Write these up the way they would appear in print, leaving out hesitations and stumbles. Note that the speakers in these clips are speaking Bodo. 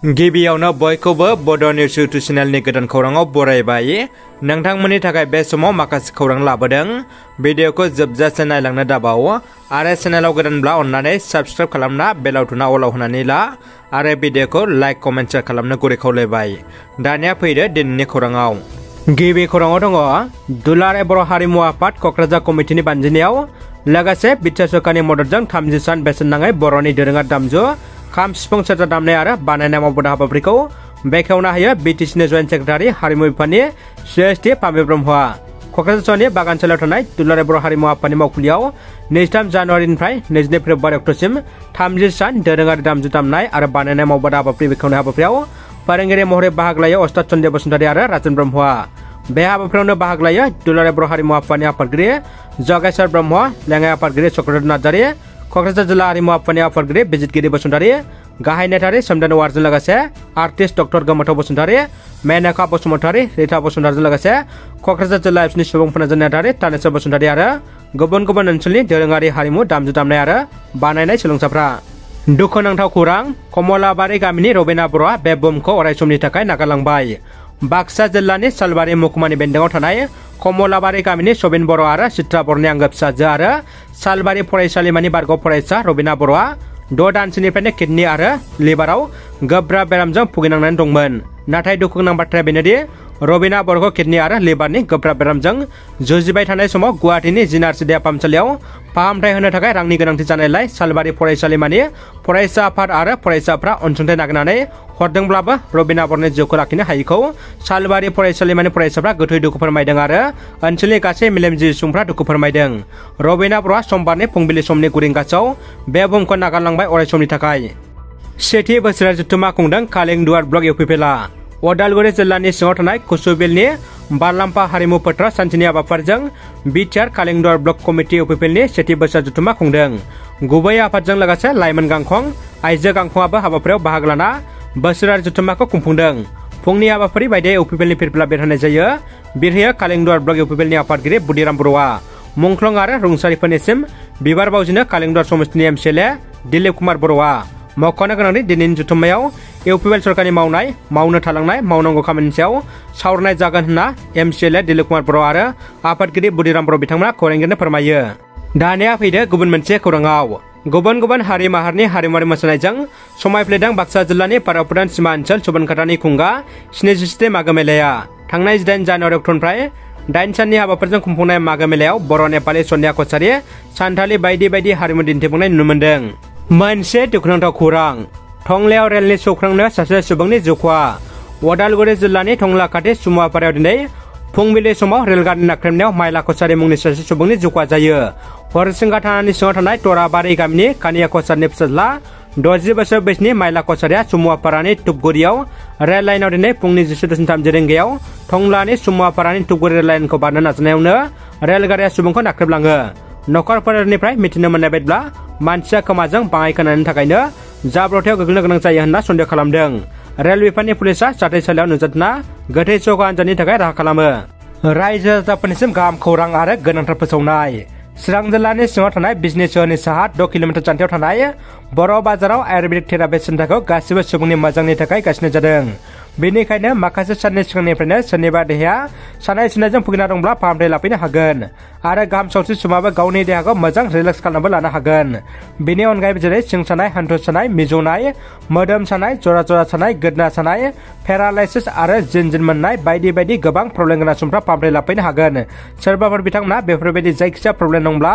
गिबियावनो बयखौबो बड' निउस इउटुब चेनेलनि गोदान खौराङाव बरायबाय। नोंथांमोननि थाखाय बे समाव माखासे खौरां लाबोदों। भिडिअखौ जोबजासे नायलांनो दाबाव आरो चेनेलाव गोदानब्ला अन्नानै साबस्क्राइब खालामना बेल आइकनआ अलाव होनानै ला आरो भिडिअखौ लाइक कमेन्ट शेयार खालामनो गुरै खावलायबाय। दानिया फैदो दिनैनि खौराङाव। गिबि खौराङाव दङ दुलाराय बर' हारिमु आफाद क'क्राझार कमिटिनि बानजायनायाव लोगोसे बिटिआर सरकारनि मददजों 30 सान बेसेन नाङै बर'नि दोरोङारि दामजु खाम सिफुं सेरजा दामनाय आरो बानायनाय मावबोनाय हाबाफारिखौ बेखेवना होयो बिटिसिनि जयेन्ट सेक्रेटारि हारिमु बिफाननि CST पामे ब्रह्मआ। क'क्राझार सहरनि बागानसालियाव थानाय दुलाराय बर' हारिमु आफादनि मावखुलियाव 23 जानुवारिनिफ्राय 22 फेब्रुवारि अक्ट'सिम 30 सान दोरोङारि दामजु दामनाय आरो बानायनाय मावबोनाय हाबाफारि बेखेवनाय हाबाफारियाव फोरोंगिरि महरै बाहागो लायो अस्ताद चन्द्र बसुमतारी आरो राजेन ब्रह्मआ। बे हाबाफारियावनो बाहागो लायो दुलाराय बर' हारिमु आफादनि आफादगिरि जगेश्वर ब्रह्म, लेङाइ आफादगिरि चक्रधर नार्जारि, क'क्राझार जिल्ला हारिमु आफादनि आफादगिरि बिजितगिरि बसुमतारी, गाहाय नेथारि सोमदोन औवारिजों लोगोसे आर्टिस्ट डक्टर गोमोथाव बसुमतारी, मेनका बसुमतारी, रिता बसुमतारीजों लोगोसे क'क्राझार जिल्ला एबसुनि सुबुं फोनांजाब नेथारि तानेश्वर बसुमतारी आरो गुबुन गुबुन ओनसोलनि दोरोङारि हारिमु दामजु दामनाय आरो बानायनाय सोलोंसाफ्रा। दुखुनांथाव खौरां, कमलाबारि गामिनि रबिना बर'आ बे बुहुमखौ अरायसमनि थाखाय नागारलांबाय। बाक्सा जिल्लानि सालबारि महकुमानि बेन्दोङाव थानाय कमलाबारि गामिनि सबिन बर' आरो चित्रा बर'नि आंगो फिसाजो आरो सालबारि फरायसालिमानि बारग' फरायसा रबिना बर'आ 6 दानसोनिफ्रायनो किडनि आरो लिभाराव गोब्राब बेरामजों भुगिनांनानै दंमोन। नाथाय दुखुगोनां बाथ्राया बेनोदि रबिना बर'खौ किडनि आरो लिभारनि गोब्राब बेरामजों जुजिबाय थानाय समाव गुवाहाटीनि जिनारसि देहा फाहामसालियाव फाहामथाय होनो थाखाय रांनि गोनांथि जानायलाय सालबारि फरायसालिमानि फरायसा आफाद आरो फरायसाफ्रा अनसुंथाइ नागिरनानै हरदोंब्लाबो रबिना बर'नि जिउखौ लाखिनो हायैखौ सालबारि फरायसालिमानि फरायसाफ्रा गोथै दुखु फोरमायदों आरो ओनसोलनि गासै मेलेमजिबि सुबुंफ्रा दुखु फोरमायदों। रबिना बर'आ समबारनि फुंबिलि समनि 9 रिंगासोआव बे बुहुमखौ नागारलांबाय अरायसमनि थाखाय। सेथि बोसोरारि जथुम्मा खुंदों कालिंदुवार ब्लक इउपिपिएलआ। उदालगुरि जिल्लानि सिङाव थानाय कुसुबिलनि बारलाम्फा हारिमु फोथाराव सानसेनि हाबाफारिजों बिटिआर कालिंदुवार ब्लक कमिटि इउपिपिएलनि सेथि बोसोरारि जथुम्मा खुंदों। गुबै आफादजों लोगोसे लाइमोन गांखं, आइजो गांखंआबो हाबाफारियाव बाहागो लाना बोसोरारि जथुम्माखौ खुंफुंदों। फुंनि हाबाफारि बायदियै इउपिपिएलनि फिरफिला बेरहोनाय जायो। बिरहोयो कालिंदुवार ब्लक इउपिपिएलनि आफादगिरि बुदिराम बर'आ। मुंख्लं आरो रुंसारिफोरनिसिम बिबार बावजिनो कालिंदुवार समस्तिनि MCLA दिलीप कुमार बर'आ। मख'नो गोनांदि दिनैनि जथुम्मायाव इउपिपिएल सरकारनि मावनाय, मावनो थालांनाय, मावनांगौ खामानिनि सायाव सावरायनाय जागोन होनना MCLA दिलीप कुमार बर' आरो आफादगिरि बुदिराम बर' बिथांमोना खौरांगिरिनो फोरमायो। दानिया फैदो गुबुन मोनसे खौराङाव। गुबुन गुबुन हारि माहारिनि हारिमुआरि मोसानायजों समायफ्लेदों बाक्सा जिल्लानि पारापुरान सिमा ओनसोल सुबनखातानि खुंगा 77 मागो मेलाया। थांनाय 18 जानुवारि अक्ट'निफ्राय 8 साननि हाबाफारिजों खुंफुंनाय मागो मेलायाव बर', नेपालि, सनिया कछारी, सानथालि बायदि बायदि हारिमु दिन्थिफुंनाय नुनो मोन्दों। मोनसे दुखुनांथाव खौरां, टंलायाव रेलनि सौख्रांनो सासे सुबुंनि जिउ खहा। उदालगुरि जिल्लानि टंला खाथि सुमुवापारायाव दिनै फुंबिलि समाव रेलगारिनि नाख्रेबनायाव माइला कछारी मुंनि सासे सुबुंनि जिउ खहा जायो। हरसिंगा थानानि सिङाव थानाय तराबारि गामिनि कानिया कछारीनि फिसाज्ला 60 बोसोर बैसोनि माइला कछारीया सुमुवापारानि टुपगुरियाव रेल लाइनाव दिनै फुंनि 14:30 रिंगायाव टंलानि सुमुवापारानि टुपगुरि रेल लाइनखौ बारनो नाजानायावनो रेलगारिया सुबुंखौ नाख्रेबलाङो। नखरफोरनिफ्राय मिथिनो मोननाय बायदिब्ला मानसिया खोमाजों बाङाइ खोनानायनि थाखायनो जाब्रबथायाव गोग्लैनो गोनां जायो होनना सन्देह खालामदों। रेल बिफाननि पुलिसा जाथायसालियाव नुजाथिना गोथै सह आनजादनि थाखाय राहा खालामो। रायजो राजाफोरनिसिम गाहाम खौरां आरो गोनांथार फोसावनाय। चिरां जिल्लानि सिङाव थानाय बिजनि सोहोरनि साहा 6 किल'मिटार जानथायाव थानाय बर' बाजाराव आयुर्वेदिक थेरापि सेन्टारखौ गासिबो सुबुंनि मोजांनि थाखाय गायसननाय जादों। बेनिखायनो माखासे साननि सिगांनिफ्रायनो सोरनिबा देहाया सानाय सुनायजों भुगिना दंब्ला फाहामथाय लाफैनो हागोन आरो गाहाम सावस्रि सुबुङाबो गावनि देहाखौ मोजां रिलेक्स खालामनोबो लानो हागोन। बेनि अनगायैबो जेरै सिं सानाय, हान्थु सानाय, मिजौनाय, मोदोम सानाय, जरा जरा सानाय, गोदना सानाय, पेरालाइसिस आरो जिन मोननाय बायदि बायदि गोबां प्रब्लेम गोनां सुबुंफ्रा फाहामथाय लाफैनो हागोन। सोरबाफोर बिथांमोना बेफोरबायदि जायखिजाया प्रब्लेम दंब्ला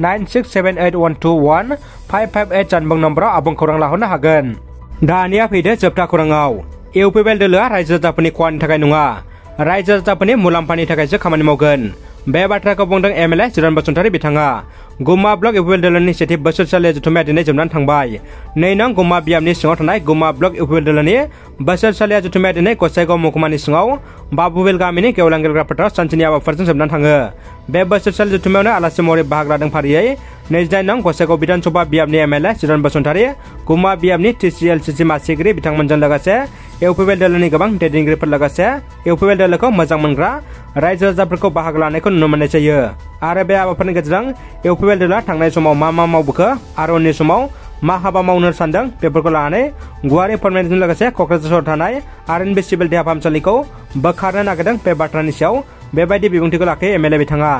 9678121558 जानबुं नम्बराव आबुं खौरां लाहरनो हागोन। दानिया फैदो जोबथा खौराङाव। इउपिपिएल दोलोआ रायजो राजाफोरनि खहानि थाखाय नङा, रायजो राजाफोरनि मुलाम्फानि थाखायसो खामानि मावगोन। बे बाथ्राखौ बुंदों MLA जिरन बसुमतारी बिथाङा। गुमा ब्लक इउपिपिएल दोलोनि सेथि बोसोरसालि जथुम्माया दिनै जोबनानै थांबाय। 2 नं गुमा बियाबनि सिङाव थानाय गुमा ब्लक इउपिपिएल दोलोनि बोसोरसालिया जथुम्माया दिनै गसाइगाव महकुमानि सिङाव बाबुबिल गामिनि गेवलां गेलेग्रा फोथाराव सानसेनि हाबाफारिजों जोबनानै थाङो। बे बोसोरसालि जथुम्मायावनो आलासि महरै बाहागो लादों फारियै 29 नं गसाइगाव बिधानसभा बियाबनि MLA जिरन बसुमतारी, गुमा बियाबनि TCLCC मासिगिरि बिथांमोनजों लोगोसे इउपिपिएल दोलोनि गोबां दैदेनगिरिफोर लोगोसे इउपिपिएल दोलोखौ मोजां मोनग्रा रायजो राजाफोरखौ बाहागो लानायखौ नुनो मोननाय जायो। आरो बे हाबाफारिनि गेजेरजों इउपिपिएल दोलोआ थांनाय समाव मा मावबोखो आरो उननि समाव मा हाबा मावनो सानदों बेफोरखौ लानानै गुवारै फोरमायनायजों लोगोसे क'क्राझार सहराव थानाय आरएनबि सिभिल देहा फाहामसालिखौ बोखारनो नागिरदों बे बाथ्रानि सायाव बेबायदि बिबुंथिखौ लाखियो एमएलए बिथाङा।